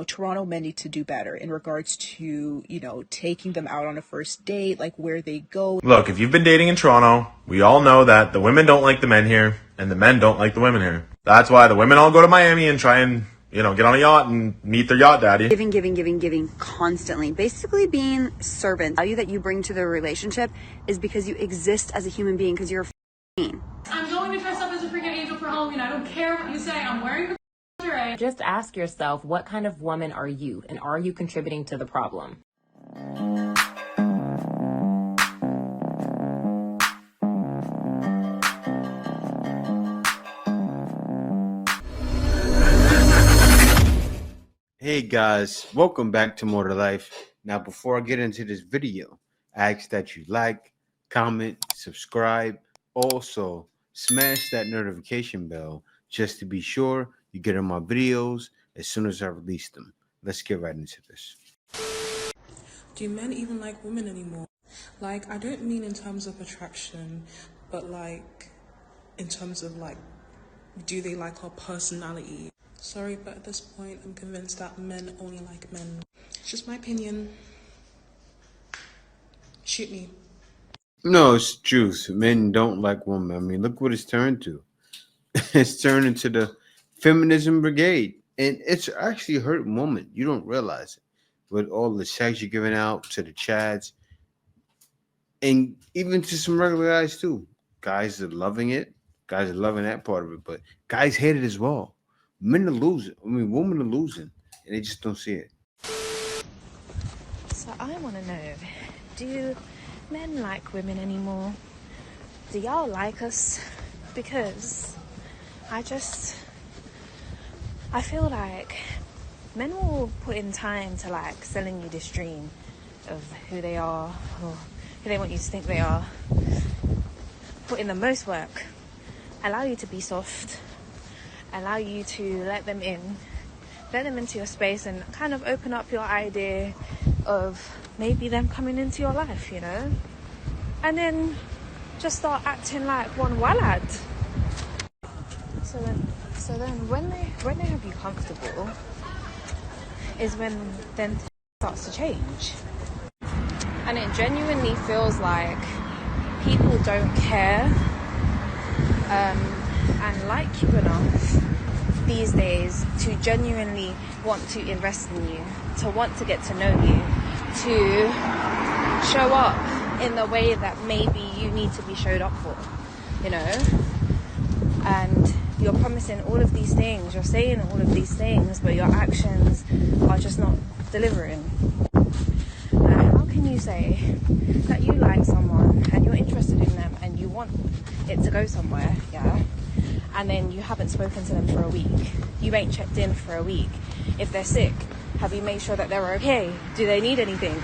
Toronto men need to do better in regards to, taking them out on a first date, like where they go. Look, if you've been dating in Toronto, we all know that the women don't like the men here and the men don't like the women here. That's why the women all go to Miami and try and, get on a yacht and meet their yacht daddy. Giving constantly. Basically being servant. The value that you bring to the relationship is because you exist as a human being, because you're I'm going to dress up as a freaking angel for Halloween. I don't care what you say. I'm wearing the lingerie. Just ask yourself, what kind of woman are you, and are you contributing to the problem? Hey guys, welcome back to More to Life. Now, before I get into this video, I ask that you like, comment, subscribe. Also, smash that notification bell just to be sure you get on my videos as soon as I release them. Let's get right into this. Do men even like women anymore? Like, I don't mean in terms of attraction, but like in terms of like, do they like our personality? Sorry, but at this point, I'm convinced that men only like men. It's just my opinion. Shoot me. No, it's truth. Men don't like women. I mean, look what it's turned to. It's turned into the feminism brigade. And it's actually hurting women. You don't realize it. With all the sex you're giving out to the chads. And even to some regular guys, too. Guys are loving it. Guys are loving that part of it. But guys hate it as well. Men are losing. I mean, women are losing. And they just don't see it. So I want to know, do men like women anymore? Do y'all like us? Because I feel like men will put in time to like selling you this dream of who they are or who they want you to think they are. Put in the most work, allow you to be soft, allow you to let them into your space and kind of open up your idea of maybe them coming into your life, and then just start acting like one wallad. So then when they have you comfortable is when then starts to change. And it genuinely feels like people don't care and like you enough these days to genuinely want to invest in you, to want to get to know you, to show up in the way that maybe you need to be showed up for, and you're promising all of these things, you're saying all of these things, but your actions are just not delivering. How can you say that you like someone and you're interested in them and you want it to go somewhere, and then you haven't spoken to them for a week, you ain't checked in for a week? If they're sick, have you made sure that they're okay? Do they need anything?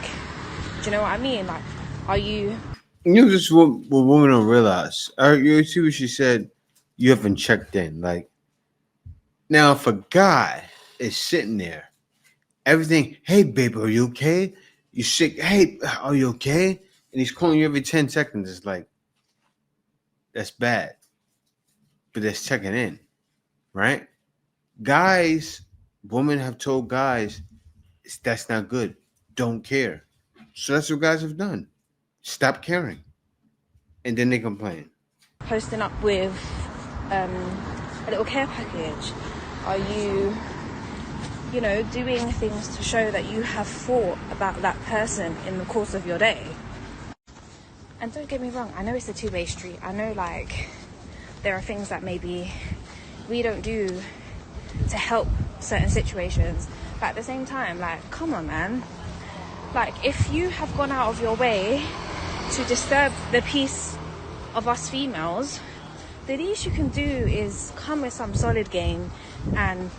Do you know what I mean? Like, are you... This is what women don't realize. You see what she said? You haven't checked in. Like, now if a guy is sitting there, everything, hey, babe, are you okay? You sick? Hey, are you okay? And he's calling you every 10 seconds. It's like, that's bad. But that's checking in, right? Guys, women have told guys, that's not good. Don't care. So that's what guys have done. Stop caring. And then they complain. Posting up with a little care package? Are you, doing things to show that you have thought about that person in the course of your day? And don't get me wrong, I know it's a two-way street. I know, there are things that maybe we don't do to help certain situations. But at the same time, come on, man. If you have gone out of your way to disturb the peace of us females, the least you can do is come with some solid game and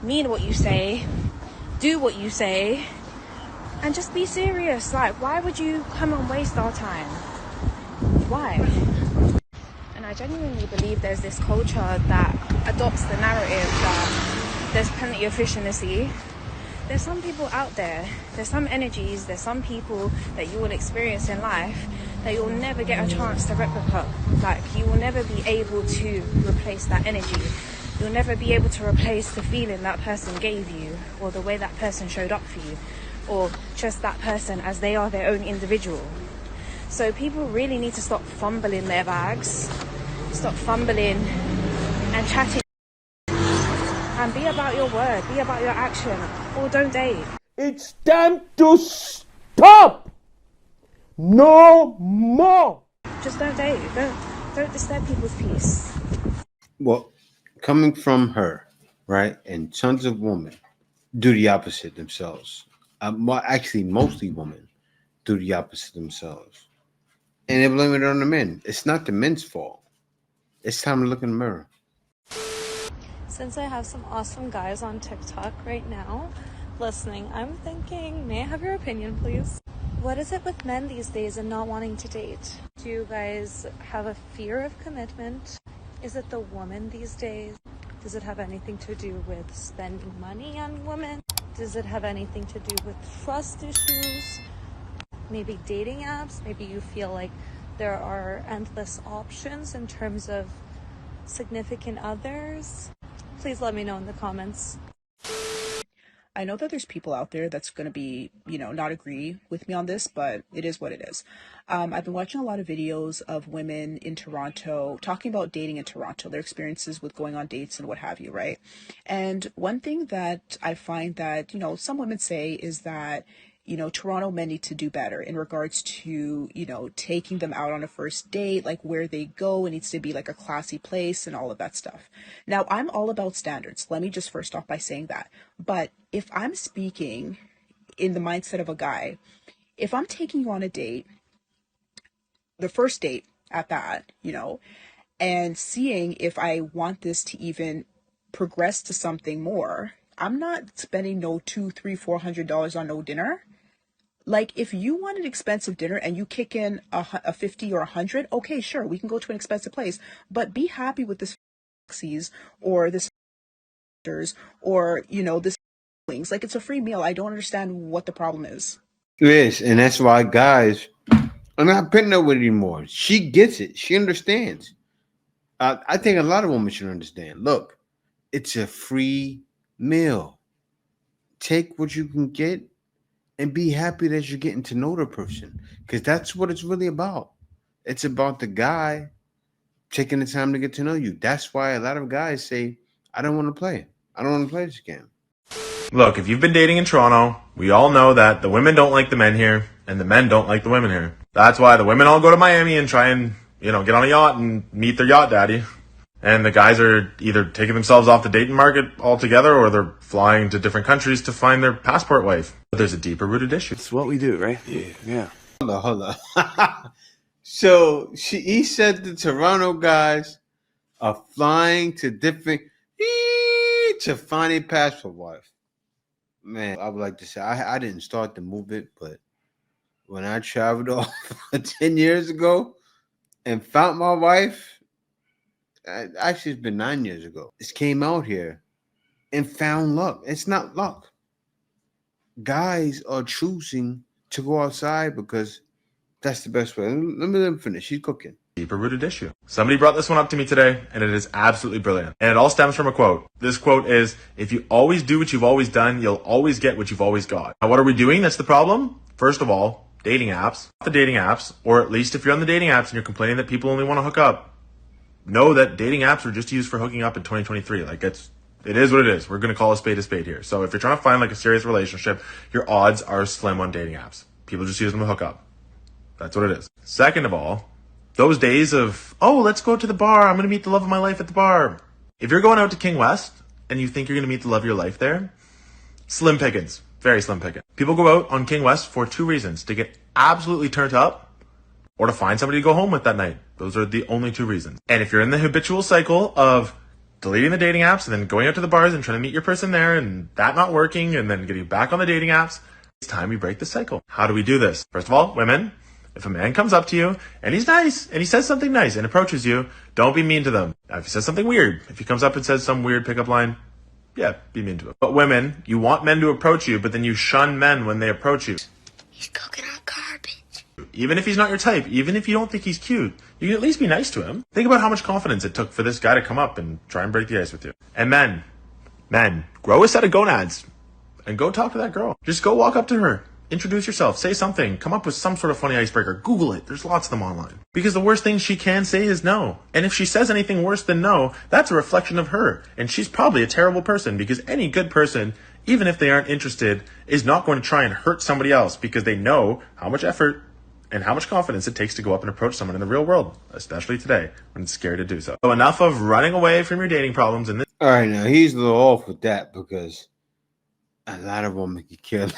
mean what you say, do what you say, and just be serious. Why would you come and waste our time? Why? And I genuinely believe there's this culture that adopts the narrative that there's plenty of fish in the sea. There's some people out there, there's some energies, there's some people that you will experience in life that you'll never get a chance to replicate. You will never be able to replace that energy. You'll never be able to replace the feeling that person gave you. or the way that person showed up for you, or just that person as they are their own individual. So people really need to stop fumbling their bags, stop fumbling and chatting, and be about your word, be about your action, or don't date. It's time to stop! No more! Just don't date. Don't disturb people's peace. Well, coming from her, right, and tons of women do the opposite themselves. Actually, mostly women do the opposite themselves. And they blame it on the men. It's not the men's fault. It's time to look in the mirror. Since I have some awesome guys on TikTok right now listening, I'm thinking, may I have your opinion, please? What is it with men these days and not wanting to date? Do you guys have a fear of commitment? Is it the woman these days? Does it have anything to do with spending money on women? Does it have anything to do with trust issues? Maybe dating apps? Maybe you feel like there are endless options in terms of significant others? Please let me know in the comments. I know that there's people out there that's going to be, not agree with me on this, but it is what it is. I've been watching a lot of videos of women in Toronto talking about dating in Toronto, their experiences with going on dates and what have you, right? And one thing that I find that, some women say is that, Toronto men need to do better in regards to, taking them out on a first date, like where they go. It needs to be like a classy place and all of that stuff. Now, I'm all about standards. Let me just first off by saying that. But if I'm speaking in the mindset of a guy, if I'm taking you on a date, the first date at that, and seeing if I want this to even progress to something more, I'm not spending no $200, $300, $400 on no dinner. Like, if you want an expensive dinner and you kick in a 50 or 100, okay, sure, we can go to an expensive place, but be happy with this or this or, this wings. Like, it's a free meal. I don't understand what the problem is. It is, and that's why guys are not putting up with it anymore. She gets it. She understands. I think a lot of women should understand. Look, it's a free meal. Take what you can get and be happy that you're getting to know the person, because that's what it's really about. It's about the guy taking the time to get to know you. That's why a lot of guys say, I don't want to play. I don't want to play this game. Look, if you've been dating in Toronto, we all know that the women don't like the men here and the men don't like the women here. That's why the women all go to Miami and try and, get on a yacht and meet their yacht daddy. And the guys are either taking themselves off the dating market altogether or they're flying to different countries to find their passport wife. But there's a deeper rooted issue. It's what we do, right? Yeah. Hold on. So he said the Toronto guys are flying to different to find a passport wife. Man, I would like to say I didn't start the movement, but when I traveled off 10 years ago and found my wife, actually it's been 9 years ago. Just came out here and found luck. It's not luck. Guys are choosing to go outside because that's the best way. Let me finish. She's cooking. Deeper rooted issue. Somebody brought this one up to me today, and it is absolutely brilliant. And it all stems from a quote. This quote is, if you always do what you've always done, you'll always get what you've always got. Now, what are we doing? That's the problem. First of all, dating apps. The dating apps, or at least if you're on the dating apps and you're complaining that people only want to hook up, know that dating apps are just used for hooking up in 2023. Like, it is what it is. We're going to call a spade here. So if you're trying to find like a serious relationship, your odds are slim on dating apps. People just use them to hook up. That's what it is. Second of all, those days of, let's go to the bar. I'm going to meet the love of my life at the bar. If you're going out to King West and you think you're going to meet the love of your life there, slim pickings, very slim pickings. People go out on King West for two reasons: to get absolutely turned up or to find somebody to go home with that night. Those are the only two reasons. And if you're in the habitual cycle of deleting the dating apps and then going out to the bars and trying to meet your person there and that not working and then getting back on the dating apps, it's time we break the cycle. How do we do this? First of all, women, if a man comes up to you and he's nice and he says something nice and approaches you, don't be mean to them. Now, if he says something weird, if he comes up and says some weird pickup line, yeah, be mean to him. But women, you want men to approach you, but then you shun men when they approach you. He's cooking on garbage. Even if he's not your type, even if you don't think he's cute, you can at least be nice to him. Think about how much confidence it took for this guy to come up and try and break the ice with you. And men, grow a set of gonads. and go talk to that girl. Just go walk up to her. Introduce yourself, say something, come up with some sort of funny icebreaker. Google it. There's lots of them online. Because the worst thing she can say is no. And if she says anything worse than no, that's a reflection of her. And she's probably a terrible person, because any good person, even if they aren't interested, is not going to try and hurt somebody else because they know how much effort and how much confidence it takes to go up and approach someone in the real world, especially today when it's scary to do so. So enough of running away from your dating problems. And All right, now he's a little off with that because a lot of women can kill.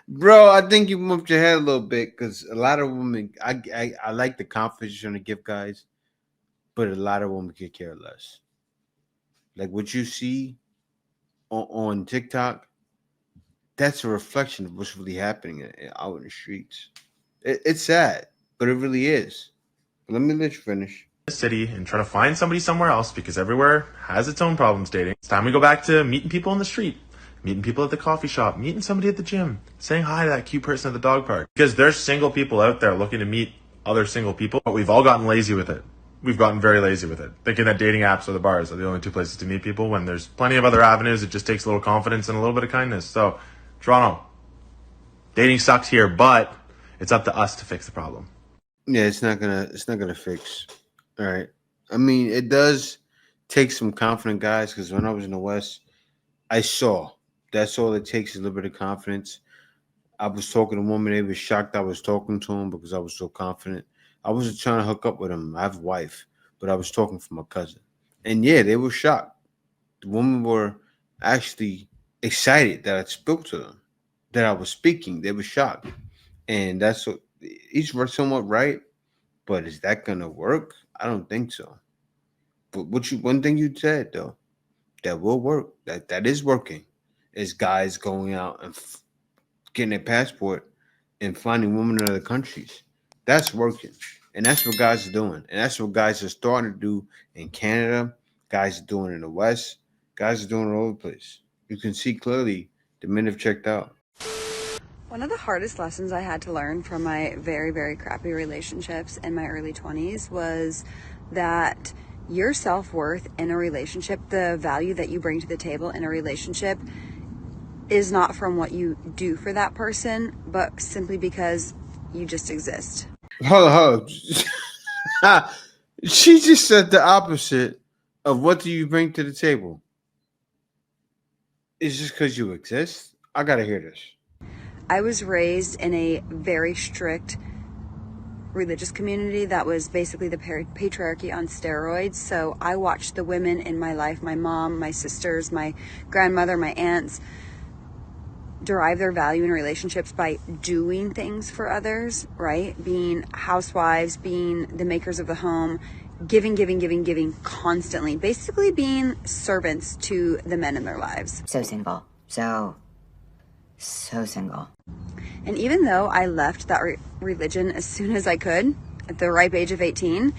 Bro, I think you moved your head a little bit because a lot of women, I like the confidence you're trying to give guys, but a lot of women could care less. Like what you see on TikTok, that's a reflection of what's really happening out in the streets. It's sad, but it really is. But let me let you finish. City and try to find somebody somewhere else, because everywhere has its own problems dating. It's time we go back to meeting people in the street, meeting people at the coffee shop, meeting somebody at the gym, saying hi to that cute person at the dog park. Because there's single people out there looking to meet other single people, but we've all gotten lazy with it. We've gotten very lazy with it, thinking that dating apps or the bars are the only two places to meet people, when there's plenty of other avenues. It just takes a little confidence and a little bit of kindness. So, Toronto, dating sucks here, but it's up to us to fix the problem. Yeah, it's not gonna fix. All right. I mean, it does take some confident guys, because when I was in the West, I saw that's all it takes is a little bit of confidence. I was talking to a woman, they were shocked I was talking to him because I was so confident. I wasn't trying to hook up with him. I have a wife, but I was talking for my cousin. And yeah, they were shocked. The women were actually excited that I spoke to them, that I was speaking. They were shocked. And that's what he's somewhat right. But is that gonna work? I don't think so. But one thing you said though, that will work, that is working, is guys going out and getting a passport and finding women in other countries. That's working. And that's what guys are doing. And that's what guys are starting to do in Canada. Guys are doing it in the West. Guys are doing it all over the place. You can see clearly the men have checked out. One of the hardest lessons I had to learn from my very, very crappy relationships in my early 20s was that your self-worth in a relationship, the value that you bring to the table in a relationship, is not from what you do for that person, but simply because you just exist. Hold on. She just said the opposite of what do you bring to the table. It's just because you exist? I gotta hear this. I was raised in a very strict religious community that was basically the patriarchy on steroids. So I watched the women in my life, my mom, my sisters, my grandmother, my aunts, derive their value in relationships by doing things for others, right? Being housewives, being the makers of the home, giving constantly, basically being servants to the men in their lives. So single. So single. And even though I left that religion as soon as I could, at the ripe age of 18,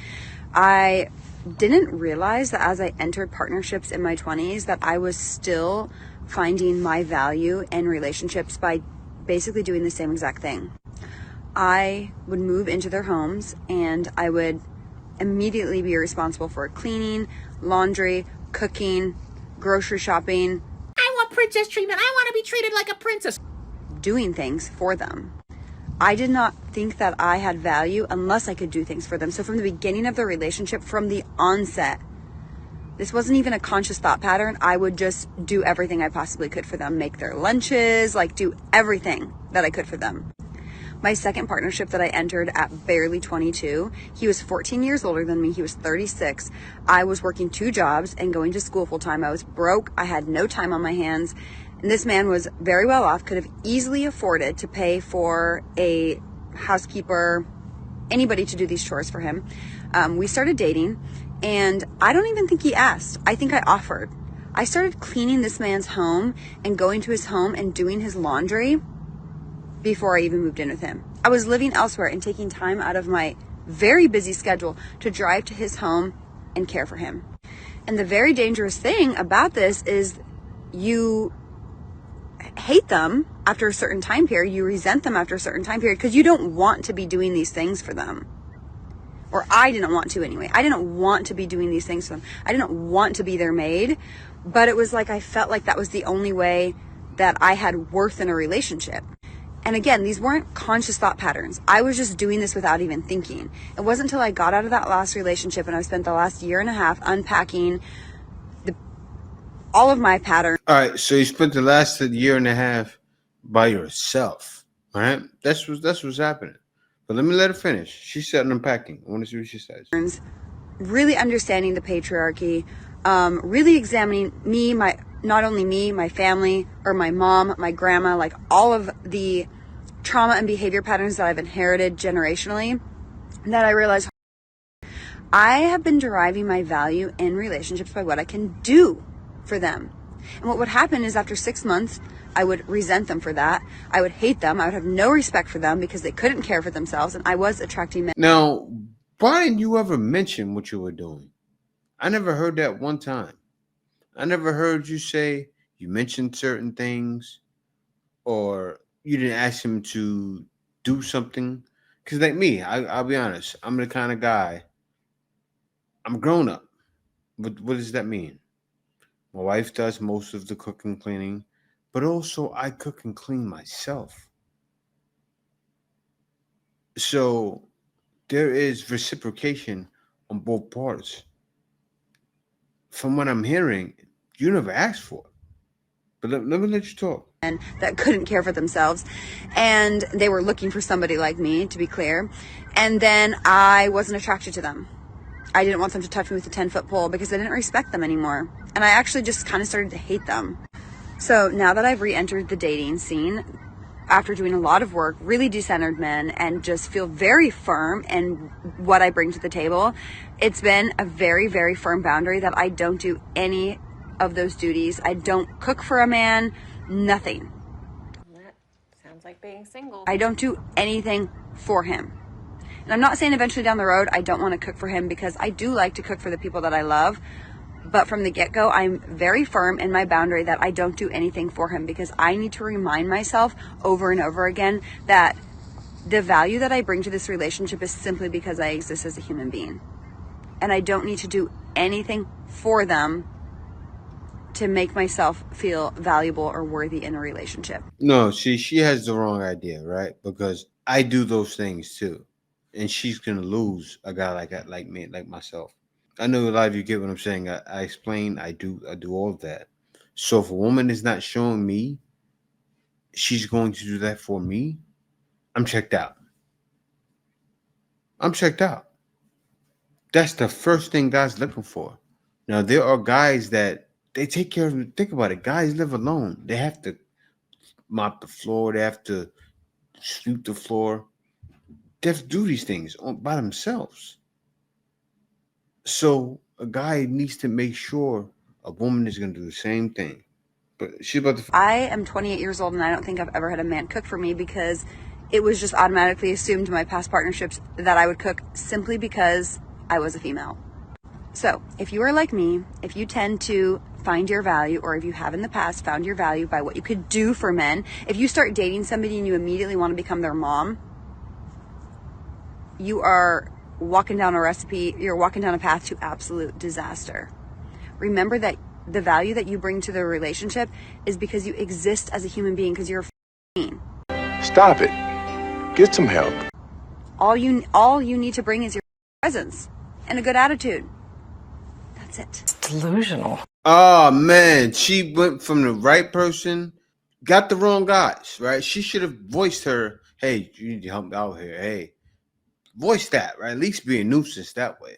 I didn't realize that as I entered partnerships in my 20s, that I was still finding my value in relationships by basically doing the same exact thing. I would move into their homes and I would immediately be responsible for cleaning, laundry, cooking, grocery shopping. I want princess treatment. I want to be treated like a princess. Doing things for them. I did not think that I had value unless I could do things for them. So from the beginning of the relationship, from the onset, this wasn't even a conscious thought pattern. I would just do everything I possibly could for them, make their lunches, like do everything that I could for them. My second partnership that I entered at barely 22, he was 14 years older than me. He was 36. I was working 2 jobs and going to school full time. I was broke. I had no time on my hands. And this man was very well off, could have easily afforded to pay for a housekeeper, anybody to do these chores for him. We started dating, and I don't even think he asked. I think I offered. I started cleaning this man's home and going to his home and doing his laundry before I even moved in with him. I was living elsewhere and taking time out of my very busy schedule to drive to his home and care for him. And the very dangerous thing about this is you hate them after a certain time period. You resent them after a certain time period because you don't want to be doing these things for them. Or I didn't want to anyway. I didn't want to be doing these things for them. I didn't want to be their maid. But it was like I felt like that was the only way that I had worth in a relationship. And again, these weren't conscious thought patterns. I was just doing this without even thinking. It wasn't until I got out of that last relationship and I spent the last year and a half unpacking all of my patterns. All right, so you spent the last year and a half by yourself, all right? That's what's happening. But let me let her finish. She said unpacking. I want to see what she says. Really understanding the patriarchy, really examining me, not only me, my family, or my mom, my grandma, like all of the trauma and behavior patterns that I've inherited generationally, that I realized I have been deriving my value in relationships by what I can do for them. And what would happen is after 6 months, I would resent them for that. I would hate them. I would have no respect for them because they couldn't care for themselves. And I was attracting men. Now, why didn't you ever mention what you were doing? I never heard that one time. I never heard you say you mentioned certain things or you didn't ask him to do something. Because like me, I'll be honest, I'm the kind of guy, I'm grown up. What does that mean? My wife does most of the cooking, cleaning, but also I cook and clean myself. So there is reciprocation on both parts. From what I'm hearing, you never asked for it. But let me let you talk. And that couldn't care for themselves. And they were looking for somebody like me, to be clear. And then I wasn't attracted to them. I didn't want them to touch me with a 10-foot pole because I didn't respect them anymore. And I actually just kind of started to hate them. So now that I've re-entered the dating scene, after doing a lot of work, really decentered men, and just feel very firm in what I bring to the table, it's been a very, very firm boundary that I don't do any of those duties. I don't cook for a man, nothing. That sounds like being single. I don't do anything for him. And I'm not saying eventually down the road I don't want to cook for him, because I do like to cook for the people that I love. But from the get-go, I'm very firm in my boundary that I don't do anything for him, because I need to remind myself over and over again that the value that I bring to this relationship is simply because I exist as a human being. And I don't need to do anything for them to make myself feel valuable or worthy in a relationship. No, she has the wrong idea, right? Because I do those things too. And she's gonna lose a guy like me, like myself. I know a lot of you get what I'm saying. I explain, I do all of that. So if a woman is not showing me she's going to do that for me, I'm checked out. I'm checked out. That's the first thing guys looking for. Now there are guys that they take care of them. Think about it. Guys live alone. They have to mop the floor. They have to sweep the floor. They have to do these things by themselves. So a guy needs to make sure a woman is going to do the same thing. But she's about to... I am 28 years old, and I don't think I've ever had a man cook for me, because it was just automatically assumed in my past partnerships that I would cook simply because I was a female. So if you are like me, if you tend to find your value, or if you have in the past found your value by what you could do for men, if you start dating somebody and you immediately want to become their mom, you are walking down you're walking down a path to absolute disaster. Remember that the value that you bring to the relationship is because you exist as a human being, because you're a being. Stop it. Get some help. All you need to bring is your presence and a good attitude. That's it. It's delusional. Oh man, she went from the right person, got the wrong guys, right? She should have voiced her, hey, you need to help me out here. Hey, voice that, right? At least be a nuisance that way.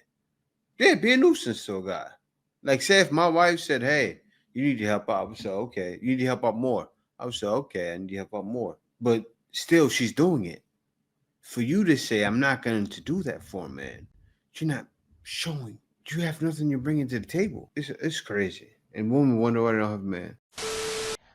Yeah, be a nuisance to a guy. Like, say if my wife said, hey, you need to help out, I would say, okay. You need to help out more. I would say, okay, I need to help out more. But still, she's doing it. For you to say, I'm not going to do that for a man, you're not showing. You have nothing you're bringing to the table. It's crazy. And women wonder why they don't have a man.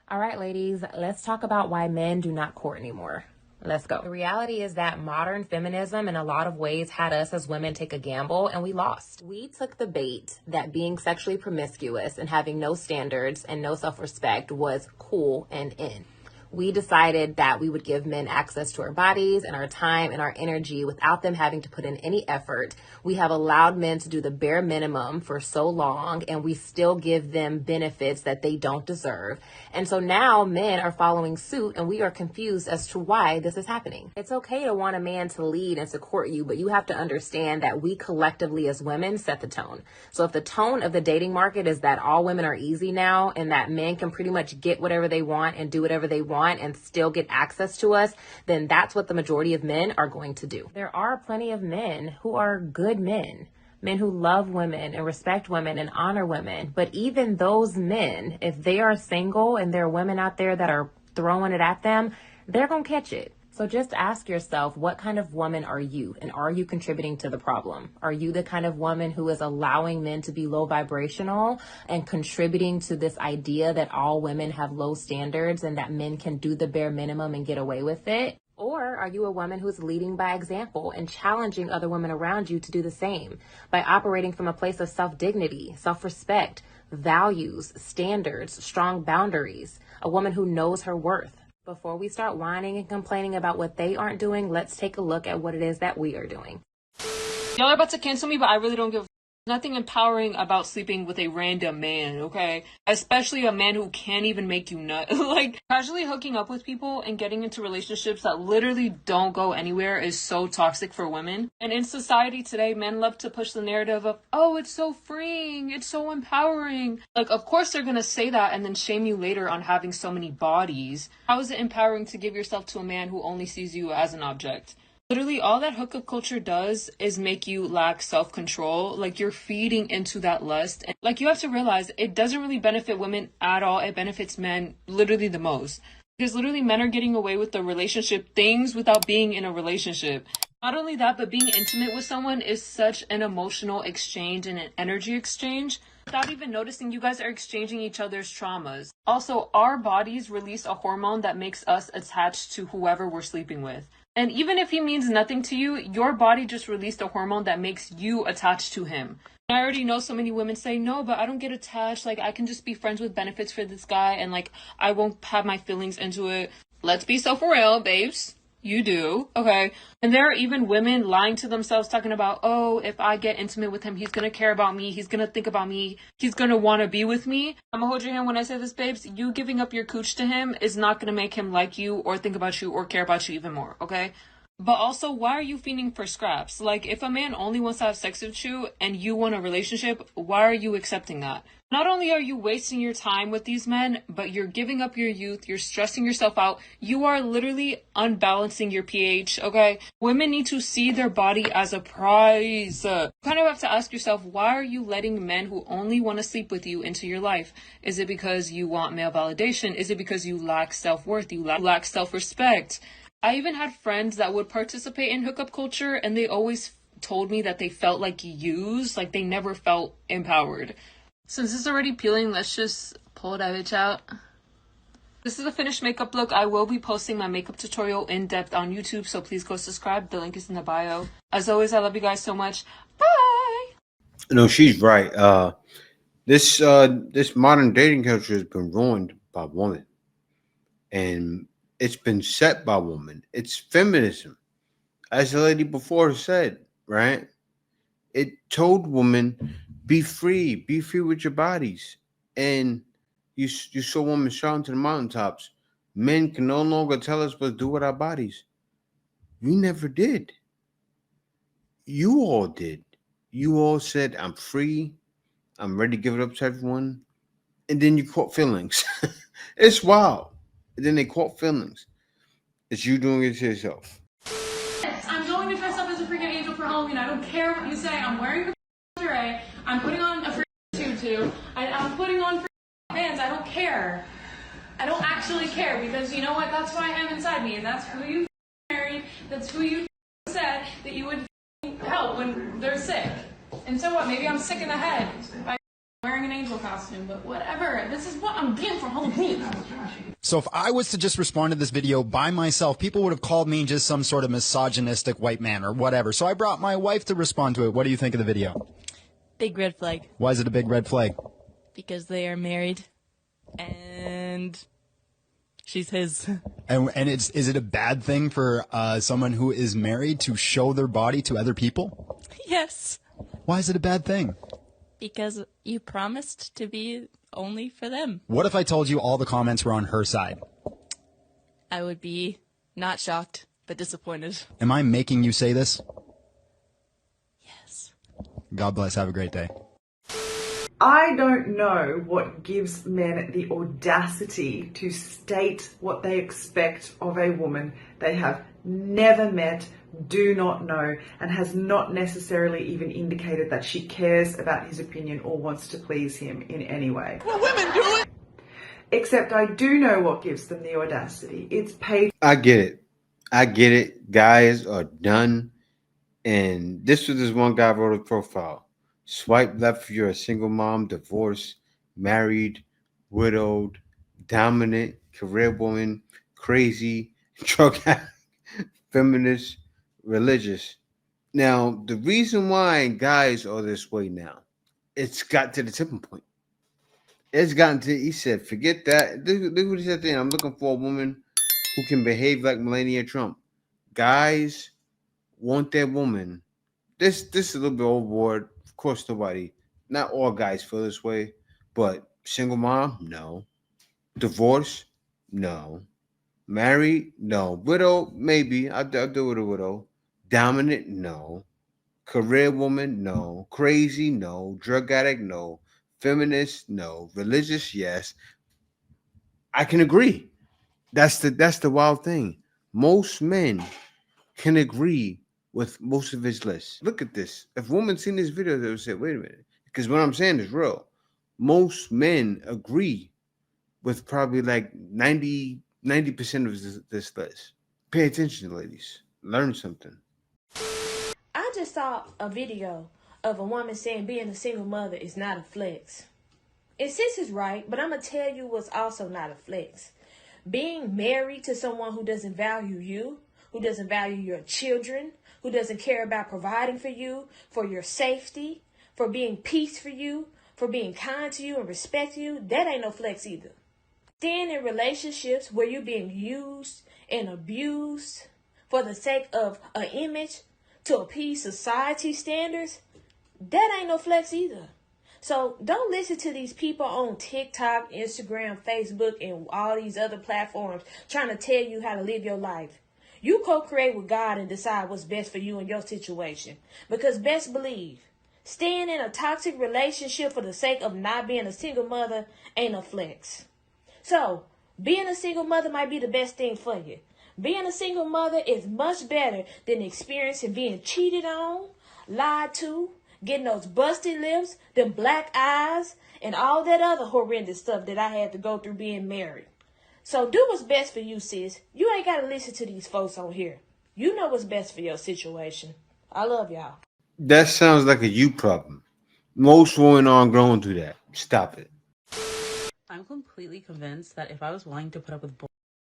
All right, ladies, let's talk about why men do not court anymore. Let's go. The reality is that modern feminism in a lot of ways had us as women take a gamble, and we lost. We took the bait that being sexually promiscuous and having no standards and no self-respect was cool and in. We decided that we would give men access to our bodies and our time and our energy without them having to put in any effort. We have allowed men to do the bare minimum for so long, and we still give them benefits that they don't deserve. And so now men are following suit, and we are confused as to why this is happening. It's okay to want a man to lead and support you, but you have to understand that we collectively as women set the tone. So if the tone of the dating market is that all women are easy now and that men can pretty much get whatever they want and do whatever they want and still get access to us, then that's what the majority of men are going to do. There are plenty of men who are good men who love women and respect women and honor women. But even those men, if they are single and there are women out there that are throwing it at them, they're going to catch it. So just ask yourself, what kind of woman are you? And are you contributing to the problem? Are you the kind of woman who is allowing men to be low vibrational and contributing to this idea that all women have low standards and that men can do the bare minimum and get away with it? Or are you a woman who's leading by example and challenging other women around you to do the same by operating from a place of self-dignity, self-respect, values, standards, strong boundaries, a woman who knows her worth? Before we start whining and complaining about what they aren't doing, let's take a look at what it is that we are doing. Y'all are about to cancel me, but I really don't give nothing empowering about sleeping with a random man, okay? Especially a man who can't even make you nut. Like, casually hooking up with people and getting into relationships that literally don't go anywhere is so toxic for women. And in society today, men love to push the narrative of, oh, it's so freeing, it's so empowering. Like, of course they're gonna say that and then shame you later on having so many bodies. How is it empowering to give yourself to a man who only sees you as an object? Literally, all that hookup culture does is make you lack self-control. Like, you're feeding into that lust. And, like, you have to realize it doesn't really benefit women at all. It benefits men literally the most. Because literally men are getting away with the relationship things without being in a relationship. Not only that, but being intimate with someone is such an emotional exchange and an energy exchange. Without even noticing, you guys are exchanging each other's traumas. Also, our bodies release a hormone that makes us attached to whoever we're sleeping with. And even if he means nothing to you, your body just released a hormone that makes you attached to him. I already know so many women say, no, but I don't get attached. Like, I can just be friends with benefits for this guy and, like, I won't have my feelings into it. Let's be so for real, babes. You do, okay? And there are even women lying to themselves talking about, oh, if I get intimate with him, he's gonna care about me, he's gonna think about me, he's gonna wanna be with me. I'm gonna hold your hand when I say this, babes. You giving up your cooch to him is not gonna make him like you or think about you or care about you even more, okay? But also, why are you fiending for scraps? Like, if a man only wants to have sex with you and you want a relationship, why are you accepting that? Not only are you wasting your time with these men, but you're giving up your youth, you're stressing yourself out, you are literally unbalancing your pH, okay? Women need to see their body as a prize. You kind of have to ask yourself, why are you letting men who only want to sleep with you into your life? Is it because you want male validation? Is it because you lack self-worth? You lack self-respect? I even had friends that would participate in hookup culture and they always told me that they felt like used, like they never felt empowered. Since it's already peeling, let's just pull that bitch out. This is a finished makeup look. I will be posting my makeup tutorial in depth on YouTube, so please go subscribe. The link is in the bio. As always, I love you guys so much. Bye! No, she's right. This modern dating culture has been ruined by women. And it's been set by women. It's feminism. As the lady before said, right? It told women, be free with your bodies. And you saw women shouting to the mountaintops. Men can no longer tell us what to do with our bodies. You never did. You all did. You all said, I'm free. I'm ready to give it up to everyone. And then you caught feelings. It's wild. And then they caught feelings. It's you doing it to yourself. I'm going to dress up as a freaking angel for Halloween. I don't care what you say. I'm wearing the lingerie. I'm putting on a freaking tutu. I'm putting on freaking pants. I don't care. I don't actually care because you know what? That's who I am inside me, and that's who you married. That's who you said that you would help when they're sick. And so what? Maybe I'm sick in the head by wearing an angel costume, but whatever. This is what I'm getting for Halloween. So if I was to just respond to this video by myself, people would have called me just some sort of misogynistic white man or whatever. So I brought my wife to respond to it. What do you think of the video? Big red flag. Why is it a big red flag? Because they are married and She's his. And is it a bad thing for someone who is married to show their body to other people? Yes. Why is it a bad thing? Because you promised to be only for them. What if I told you all the comments were on her side? I would be not shocked, but disappointed. Am I making you say this? Yes. God bless. Have a great day. I don't know what gives men the audacity to state what they expect of a woman they have never met, do not know, and has not necessarily even indicated that she cares about his opinion or wants to please him in any way. Well, women do it. Except I do know what gives them the audacity. It's paid. I get it. I get it. Guys are done. And this was this one guy wrote a profile. Swipe left if you're a single mom, divorced, married, widowed, dominant, career woman, crazy, drug addict, feminist, religious. Now, the reason why guys are this way now, it's got to the tipping point. It's gotten to, he said, forget that. Look what he said there. I'm looking for a woman who can behave like Melania Trump. Guys want their woman. This is a little bit overboard. Of course, not all guys feel this way, but single mom, no. Divorce, no. Married, no. Widow, maybe. I'll do with a widow. Dominant, no. Career woman, no. Crazy, no. Drug addict, no. Feminist, no. Religious, yes. I can agree. That's the wild thing. Most men can agree with most of his list. Look at this. If women seen this video, they would say, wait a minute. Because what I'm saying is real. Most men agree with probably like 90% of this list. Pay attention, ladies. Learn something. I just saw a video of a woman saying being a single mother is not a flex. And sis is right, but I'm going to tell you what's also not a flex. Being married to someone who doesn't value you, who doesn't value your children, who doesn't care about providing for you, for your safety, for being peace for you, for being kind to you and respect you, that ain't no flex either. Staying in relationships where you're being used and abused for the sake of an image to appease society standards, that ain't no flex either. So don't listen to these people on TikTok, Instagram, Facebook, and all these other platforms trying to tell you how to live your life. You co-create with God and decide what's best for you and your situation. Because best believe, staying in a toxic relationship for the sake of not being a single mother ain't a flex. So, being a single mother might be the best thing for you. Being a single mother is much better than experiencing being cheated on, lied to, getting those busted lips, them black eyes, and all that other horrendous stuff that I had to go through being married. So do what's best for you, sis. You ain't got to listen to these folks on here. You know what's best for your situation. I love y'all. That sounds like a you problem. Most women aren't going through that. Stop it. I'm completely convinced that if I was willing to put up with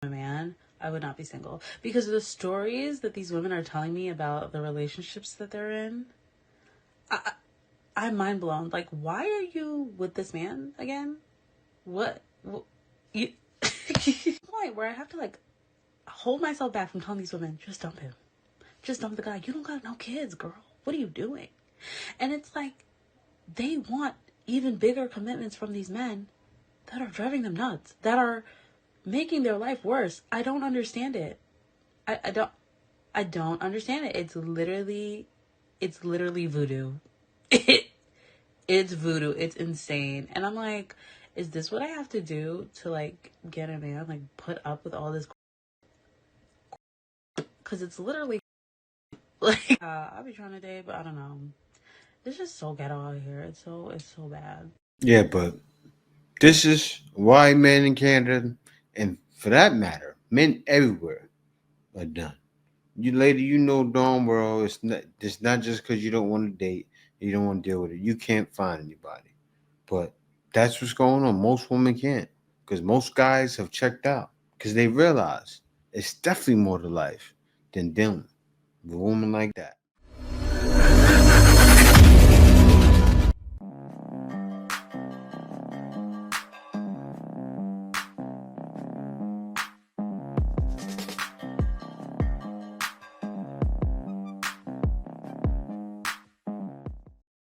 a man, I would not be single. Because of the stories that these women are telling me about the relationships that they're in, I'm mind blown. Like, why are you with this man again? What you point where I have to like hold myself back from telling these women, just dump him. Just dump the guy. You don't got no kids, girl. What are you doing? And it's like they want even bigger commitments from these men that are driving them nuts, that are making their life worse. I don't understand it. I don't understand it. It's literally voodoo. It's voodoo. It's insane. And I'm like, is this what I have to do to like get a man, like put up with all this? Cause it's literally like, I'll be trying to date, but I don't know. It's just so ghetto out here. It's so bad. Yeah, but this is why men in Canada, and for that matter, men everywhere are done. You lady, you know darn well it's not just because you don't want to date, you don't want to deal with it. You can't find anybody. But that's what's going on. Most women can't, because most guys have checked out because they realize it's definitely more to life than dealing with a woman like that.